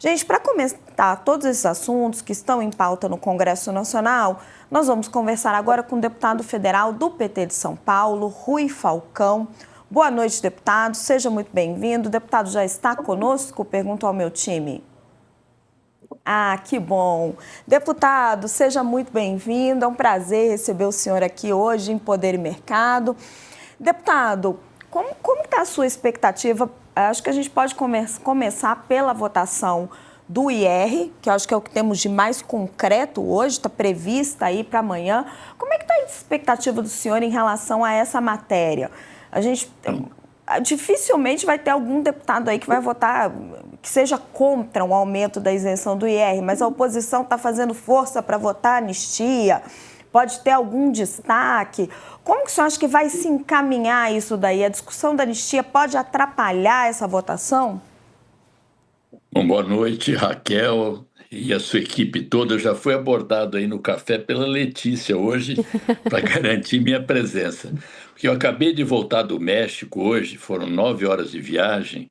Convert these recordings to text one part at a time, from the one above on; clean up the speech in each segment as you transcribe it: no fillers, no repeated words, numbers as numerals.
Gente, para comentar todos esses assuntos que estão em pauta no Congresso Nacional, nós vamos conversar agora com o deputado federal do PT de São Paulo, Rui Falcão. Boa noite, deputado. Seja muito bem-vindo. O deputado já está conosco? Pergunto ao meu time. Ah, que bom. Deputado, seja muito bem-vindo. É um prazer receber o senhor aqui hoje em Poder e Mercado. Deputado, como está a sua expectativa? Acho que a gente pode começar pela votação do IR, que eu acho que é o que temos de mais concreto hoje, está prevista aí para amanhã. Como é que está a expectativa do senhor em relação a essa matéria? A gente dificilmente vai ter algum deputado aí que vai votar, que seja contra um aumento da isenção do IR, mas a oposição está fazendo força para votar anistia. Pode ter algum destaque? Como que o senhor acha que vai se encaminhar isso daí? A discussão da anistia pode atrapalhar essa votação? Bom, boa noite, Raquel e a sua equipe toda. Eu já fui abordado aí no café pela Letícia hoje para garantir minha presença. Porque eu acabei de voltar do México hoje, foram 9 horas de viagem.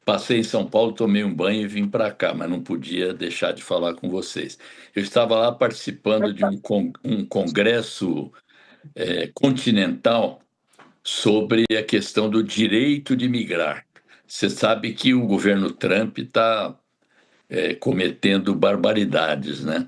Passei em São Paulo, tomei um banho e vim para cá, mas não podia deixar de falar com vocês. Eu estava lá participando de um congresso continental sobre a questão do direito de migrar. Você sabe que o governo Trump está cometendo barbaridades, né?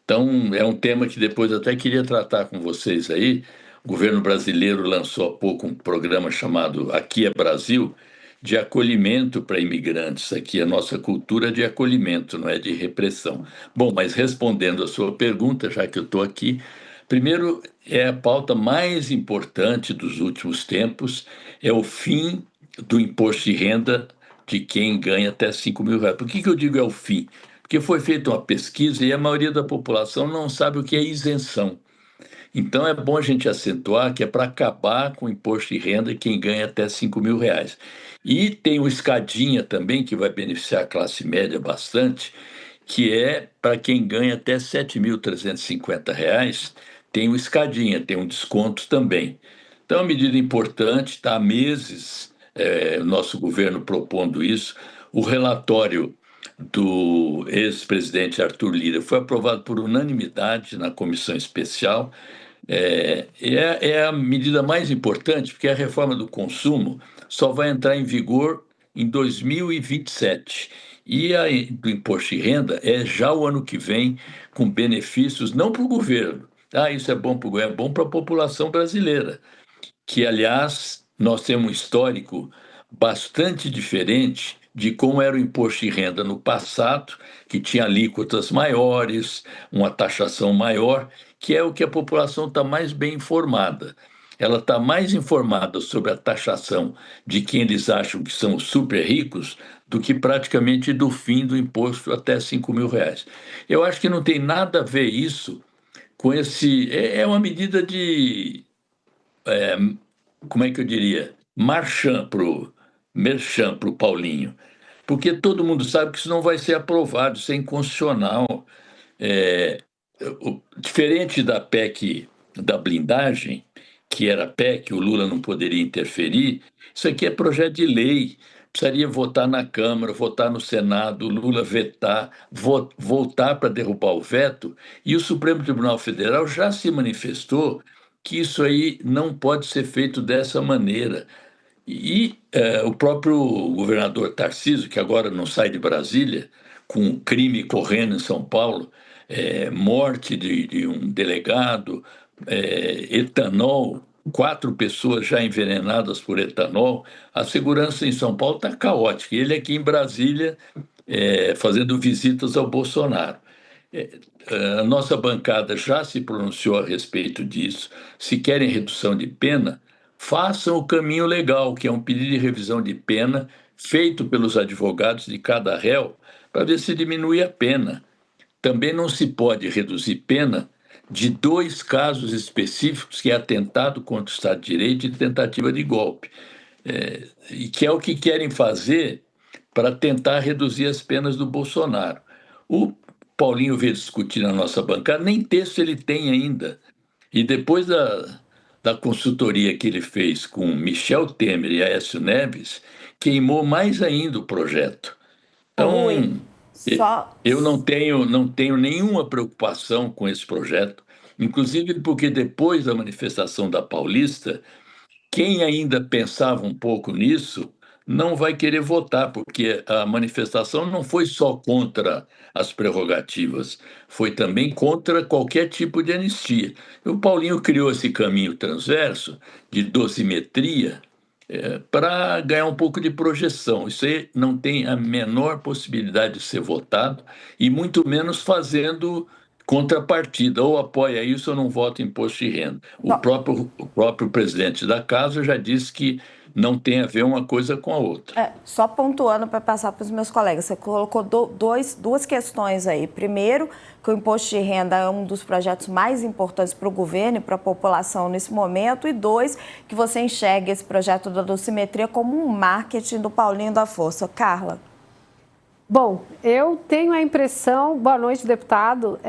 Então, é um tema que depois eu até queria tratar com vocês aí. O governo brasileiro lançou há pouco um programa chamado Aqui é Brasil, de acolhimento para imigrantes. Aqui a nossa cultura é de acolhimento, não é de repressão. Bom, mas respondendo a sua pergunta, já que eu estou aqui, primeiro é a pauta mais importante dos últimos tempos, é o fim do imposto de renda de quem ganha até R$ 5.000. Por que eu digo é o fim? Porque foi feita uma pesquisa e a maioria da população não sabe o que é isenção. Então é bom a gente acentuar que é para acabar com o imposto de renda de quem ganha até R$ 5.000. E tem o escadinha também, que vai beneficiar a classe média bastante, que é para quem ganha até R$ 7.350, tem o escadinha, tem um desconto também. Então, é uma medida importante, está há meses o nosso governo propondo isso. O relatório do ex-presidente Arthur Lira foi aprovado por unanimidade na comissão especial. É a medida mais importante, porque a reforma do consumo só vai entrar em vigor em 2027. E a do imposto de renda é já o ano que vem, com benefícios, não para o governo. Ah, isso é bom para o governo, é bom para a população brasileira, que, aliás, nós temos um histórico bastante diferente de como era o imposto de renda no passado, que tinha alíquotas maiores, uma taxação maior, que é o que a população está mais bem informada. Ela está mais informada sobre a taxação de quem eles acham que são super ricos do que praticamente do fim do imposto até R$ 5.000. Eu acho que não tem nada a ver isso com esse. É uma medida de, como é que eu diria, merchan para o Paulinho, porque todo mundo sabe que isso não vai ser aprovado, isso é inconstitucional. É, Diferente da PEC da blindagem, que era PEC, o Lula não poderia interferir, isso aqui é projeto de lei. Precisaria votar na Câmara, votar no Senado, o Lula vetar, voltar para derrubar o veto, e o Supremo Tribunal Federal já se manifestou que isso aí não pode ser feito dessa maneira. E o próprio governador Tarcísio, que agora não sai de Brasília, com um crime correndo em São Paulo, morte de um delegado, etanol, 4 pessoas já envenenadas por etanol, a segurança em São Paulo está caótica. Ele aqui em Brasília, fazendo visitas ao Bolsonaro. A nossa bancada já se pronunciou a respeito disso. Se querem redução de pena, façam o caminho legal, que é um pedido de revisão de pena feito pelos advogados de cada réu, para ver se diminui a pena. Também não se pode reduzir pena de 2 casos específicos, que é atentado contra o Estado de Direito e tentativa de golpe, e que é o que querem fazer para tentar reduzir as penas do Bolsonaro. O Paulinho veio discutir na nossa bancada, nem texto ele tem ainda. E depois da consultoria que ele fez com Michel Temer e Aécio Neves, queimou mais ainda o projeto. Ô, Rui, Então, Só. Eu não tenho nenhuma preocupação com esse projeto, inclusive porque depois da manifestação da Paulista, quem ainda pensava um pouco nisso não vai querer votar, porque a manifestação não foi só contra as prerrogativas, foi também contra qualquer tipo de anistia. O Paulinho criou esse caminho transverso de dosimetria para ganhar um pouco de projeção. Isso aí não tem a menor possibilidade de ser votado, e muito menos fazendo contrapartida, ou apoia isso ou não vota imposto de renda. O próprio presidente da casa já disse que não tem a ver uma coisa com a outra. Só pontuando para passar para os meus colegas, você colocou duas questões aí. Primeiro, que o imposto de renda é um dos projetos mais importantes para o governo e para a população nesse momento. E dois, que você enxerga esse projeto da dosimetria como um marketing do Paulinho da Força. Carla. Bom, eu tenho a impressão... Boa noite, deputado.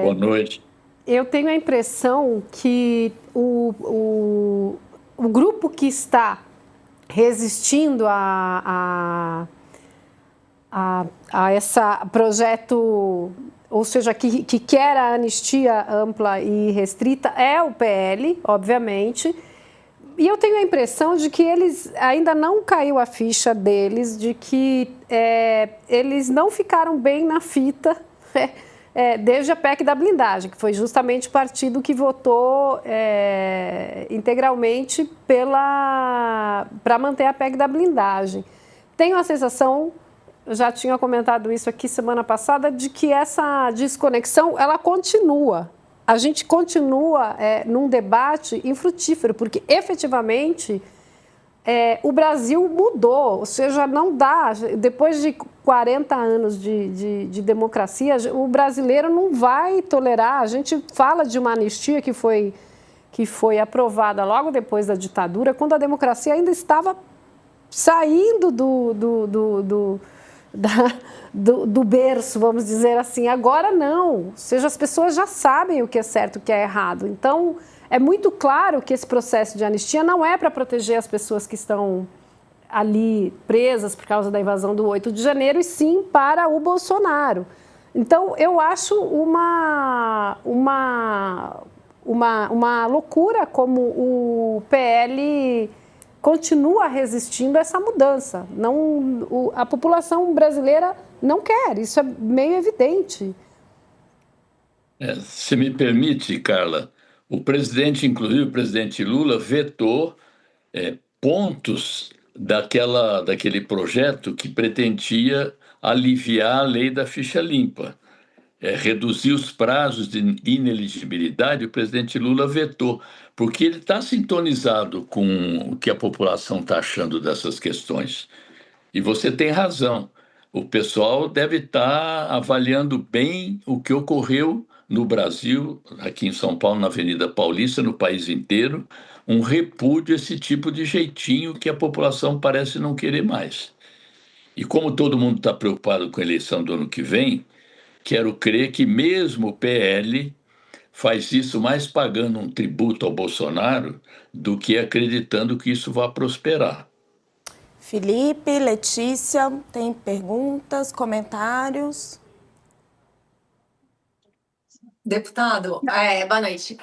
Boa noite. Eu tenho a impressão que o grupo que está resistindo a esse projeto, ou seja, que quer a anistia ampla e restrita, é o PL, obviamente. E eu tenho a impressão de que eles ainda não caiu a ficha deles, de que eles não ficaram bem na fita desde a PEC da blindagem, que foi justamente o partido que votou integralmente para manter a PEC da blindagem. Tenho a sensação, já tinha comentado isso aqui semana passada, de que essa desconexão ela continua. A gente continua num debate infrutífero, porque efetivamente o Brasil mudou, ou seja, não dá, depois de 40 anos de democracia, o brasileiro não vai tolerar. A gente fala de uma anistia que foi aprovada logo depois da ditadura, quando a democracia ainda estava saindo do berço, vamos dizer assim. Agora não, ou seja, as pessoas já sabem o que é certo e o que é errado. Então, é muito claro que esse processo de anistia não é para proteger as pessoas que estão ali presas por causa da invasão do 8 de janeiro, e sim para o Bolsonaro. Então, eu acho uma loucura como o PL continua resistindo a essa mudança. A população brasileira não quer, isso é meio evidente. Se me permite, Carla, inclusive o presidente Lula, vetou pontos daquele projeto que pretendia aliviar a lei da ficha limpa, reduzir os prazos de ineligibilidade. O presidente Lula vetou, porque ele está sintonizado com o que a população está achando dessas questões. E você tem razão, o pessoal deve estar avaliando bem o que ocorreu no Brasil, aqui em São Paulo, na Avenida Paulista, no país inteiro, um repúdio a esse tipo de jeitinho que a população parece não querer mais. E como todo mundo está preocupado com a eleição do ano que vem, quero crer que mesmo o PL faz isso mais pagando um tributo ao Bolsonaro do que acreditando que isso vai prosperar. Felipe, Letícia, tem perguntas, comentários? Deputado, boa noite.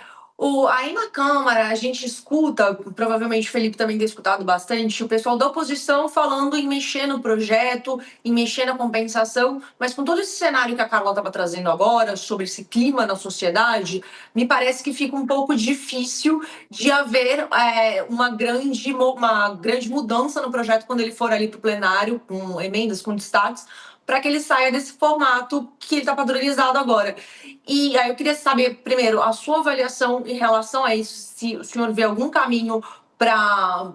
Aí na Câmara a gente escuta, provavelmente o Felipe também tem escutado bastante, o pessoal da oposição falando em mexer no projeto, em mexer na compensação, mas com todo esse cenário que a Carla estava trazendo agora, sobre esse clima na sociedade, me parece que fica um pouco difícil de haver uma grande mudança no projeto quando ele for ali para o plenário, com emendas, com destaques, para que ele saia desse formato que ele está padronizado agora. E aí eu queria saber, primeiro, a sua avaliação em relação a isso, se o senhor vê algum caminho para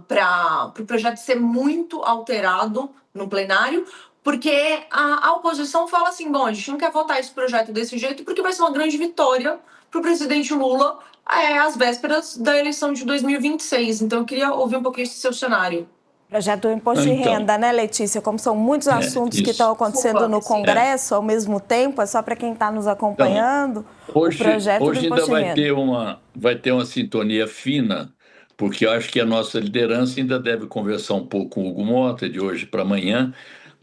o projeto ser muito alterado no plenário, porque a oposição fala assim, bom, a gente não quer votar esse projeto desse jeito porque vai ser uma grande vitória para o presidente Lula às vésperas da eleição de 2026. Então eu queria ouvir um pouquinho esse seu cenário. Projeto do imposto de renda, né, Letícia? Como são muitos assuntos que estão acontecendo no Congresso ao mesmo tempo, é só para quem está nos acompanhando, hoje, o projeto do imposto ainda de renda. vai ter uma sintonia fina, porque eu acho que a nossa liderança ainda deve conversar um pouco com o Hugo Mota, de hoje para amanhã,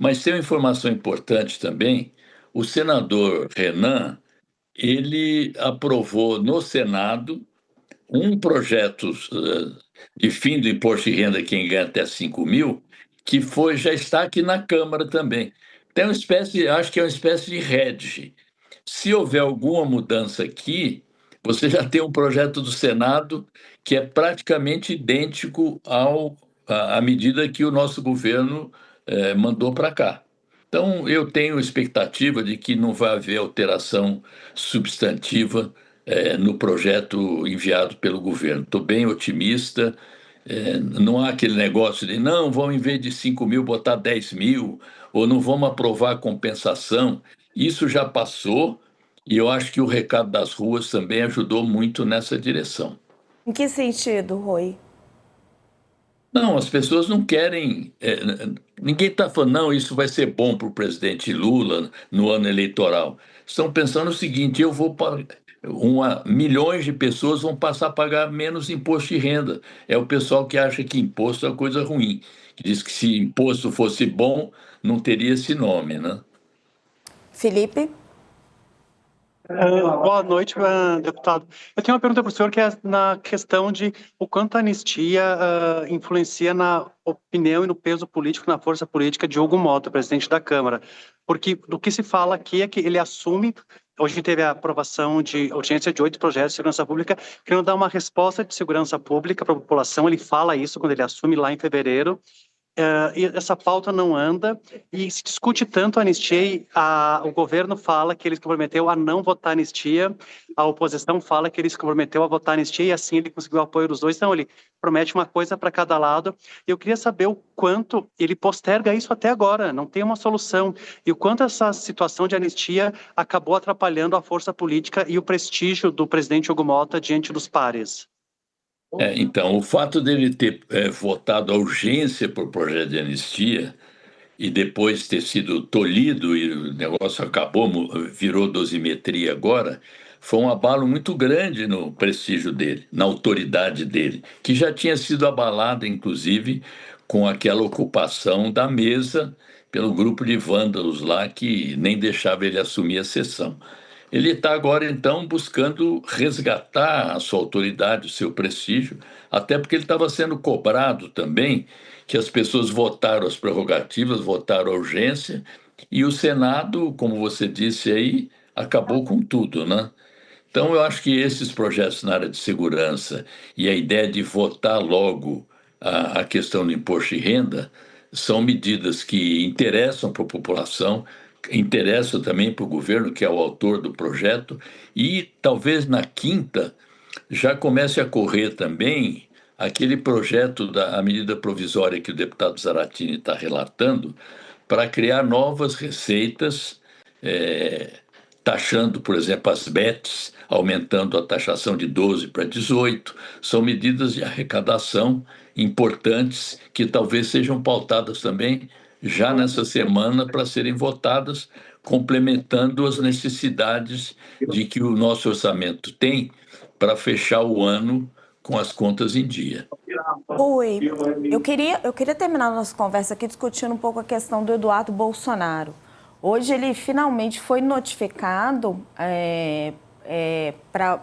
Mas tem uma informação importante também: o senador Renan, ele aprovou no Senado um projeto de fim do imposto de renda quem ganha até 5 mil, que já está aqui na Câmara também. Tem uma espécie, acho que é uma espécie de hedge. Se houver alguma mudança aqui, você já tem um projeto do Senado que é praticamente idêntico à medida que o nosso governo mandou para cá. Então, eu tenho expectativa de que não vai haver alteração substantiva no projeto enviado pelo governo. Estou bem otimista. Não há aquele negócio de não, vamos em vez de 5 mil botar 10 mil, ou não vamos aprovar a compensação. Isso já passou e eu acho que o recado das ruas também ajudou muito nessa direção. Em que sentido, Rui? Não, as pessoas não querem. Ninguém está falando, não, isso vai ser bom para o presidente Lula no ano eleitoral. Estão pensando o seguinte: eu vou para. Milhões de pessoas vão passar a pagar menos imposto de renda. É o pessoal que acha que imposto é uma coisa ruim, que diz que se imposto fosse bom, não teria esse nome, né? Felipe? Boa noite, deputado. Eu tenho uma pergunta para o senhor que é na questão de o quanto a anistia influencia na opinião e no peso político, na força política de Hugo Mota, presidente da Câmara. Porque do que se fala aqui é que ele assume. Hoje teve a aprovação de audiência de 8 projetos de segurança pública, querendo dar uma resposta de segurança pública para a população. Ele fala isso quando ele assume lá em fevereiro. E essa pauta não anda e se discute tanto a anistia e o governo fala que ele se comprometeu a não votar anistia, a oposição fala que ele se comprometeu a votar anistia e assim ele conseguiu o apoio dos dois. Então ele promete uma coisa para cada lado e eu queria saber o quanto ele posterga isso até agora, não tem uma solução, e o quanto essa situação de anistia acabou atrapalhando a força política e o prestígio do presidente Hugo Mota diante dos pares. Então, o fato dele ter votado a urgência por projeto de anistia e depois ter sido tolhido e o negócio acabou, virou dosimetria agora, foi um abalo muito grande no prestígio dele, na autoridade dele, que já tinha sido abalada, inclusive, com aquela ocupação da mesa pelo grupo de vândalos lá que nem deixava ele assumir a sessão. Ele está agora, então, buscando resgatar a sua autoridade, o seu prestígio, até porque ele estava sendo cobrado também, que as pessoas votaram as prerrogativas, votaram a urgência, e o Senado, como você disse aí, acabou com tudo, né? Então, eu acho que esses projetos na área de segurança e a ideia de votar logo a questão do imposto de renda são medidas que interessam para a população, interessam também para o governo, que é o autor do projeto, e talvez na quinta já comece a correr também aquele projeto da medida provisória que o deputado Zaratini está relatando para criar novas receitas, taxando, por exemplo, as bets, aumentando a taxação de 12 para 18, são medidas de arrecadação importantes que talvez sejam pautadas também já nessa semana para serem votadas, complementando as necessidades de que o nosso orçamento tem para fechar o ano com as contas em dia. Oi, eu queria terminar a nossa conversa aqui discutindo um pouco a questão do Eduardo Bolsonaro. Hoje ele finalmente foi notificado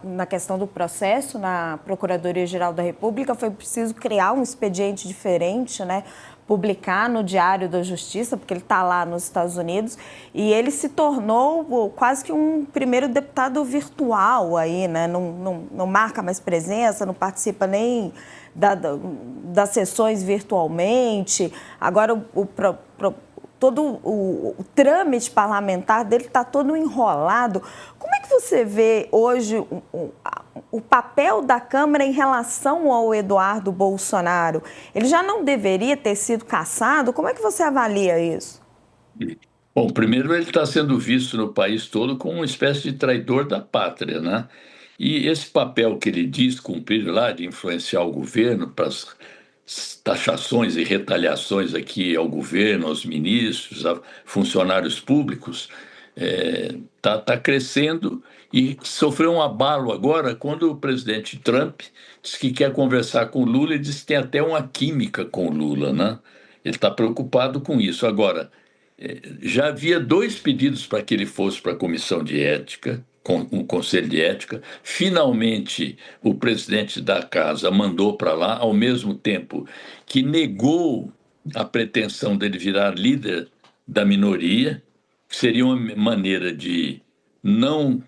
na questão do processo na Procuradoria-Geral da República. Foi preciso criar um expediente diferente, né? Publicar no Diário da Justiça, porque ele está lá nos Estados Unidos, e ele se tornou quase que um primeiro deputado virtual aí, né? Não marca mais presença, não participa nem das sessões virtualmente. Agora todo o trâmite parlamentar dele está todo enrolado. Como é que você vê hoje o papel da Câmara em relação ao Eduardo Bolsonaro? Ele já não deveria ter sido cassado? Como é que você avalia isso? Bom, primeiro ele está sendo visto no país todo como uma espécie de traidor da pátria, né? E esse papel que ele diz cumprir lá de influenciar o governo para as taxações e retaliações aqui ao governo, aos ministros, a funcionários públicos, está crescendo e sofreu um abalo agora quando o presidente Trump disse que quer conversar com o Lula e disse que tem até uma química com o Lula, né? Ele está preocupado com isso. Agora, já havia 2 pedidos para que ele fosse para a comissão de ética, um conselho de ética. Finalmente, o presidente da casa mandou para lá, ao mesmo tempo que negou a pretensão dele virar líder da minoria, que seria uma maneira de não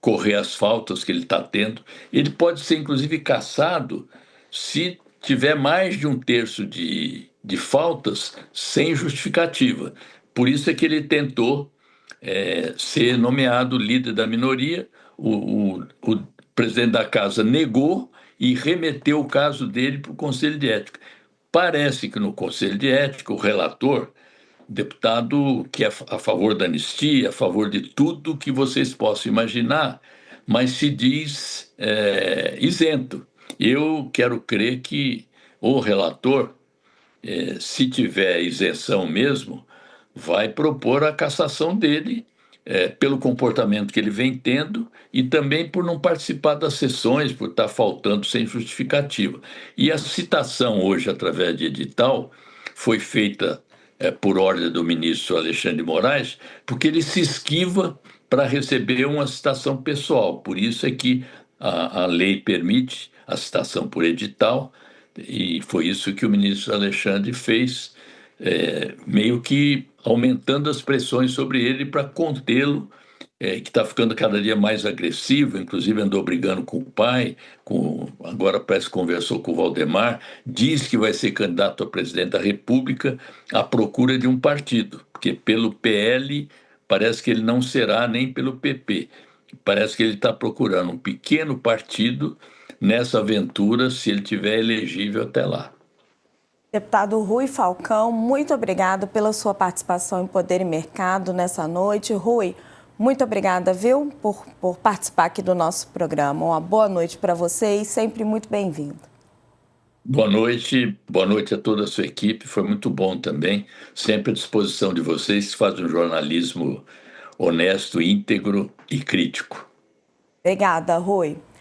correr as faltas que ele está tendo. Ele pode ser, inclusive, cassado se tiver mais de 1/3 de faltas sem justificativa. Por isso é que ele tentou ser nomeado líder da minoria. O presidente da casa negou e remeteu o caso dele para o Conselho de Ética. Parece que no Conselho de Ética, o relator, deputado que é a favor da anistia, a favor de tudo que vocês possam imaginar, mas se diz isento. Eu quero crer que o relator, se tiver isenção mesmo, vai propor a cassação dele pelo comportamento que ele vem tendo e também por não participar das sessões, por estar faltando sem justificativa. E a citação hoje, através de edital, foi feita por ordem do ministro Alexandre de Moraes, porque ele se esquiva para receber uma citação pessoal. Por isso é que a lei permite a citação por edital, e foi isso que o ministro Alexandre fez, meio que aumentando as pressões sobre ele para contê-lo, que está ficando cada dia mais agressivo, inclusive andou brigando com o pai, agora parece que conversou com o Valdemar, diz que vai ser candidato a presidente da República à procura de um partido, porque pelo PL parece que ele não será, nem pelo PP. Parece que ele está procurando um pequeno partido nessa aventura, se ele tiver elegível até lá. Deputado Rui Falcão, muito obrigado pela sua participação em Poder e Mercado nessa noite. Rui, muito obrigada, viu, por participar aqui do nosso programa. Uma boa noite para você e sempre muito bem-vindo. Boa noite a toda a sua equipe, foi muito bom também, sempre à disposição de vocês que fazem um jornalismo honesto, íntegro e crítico. Obrigada, Rui.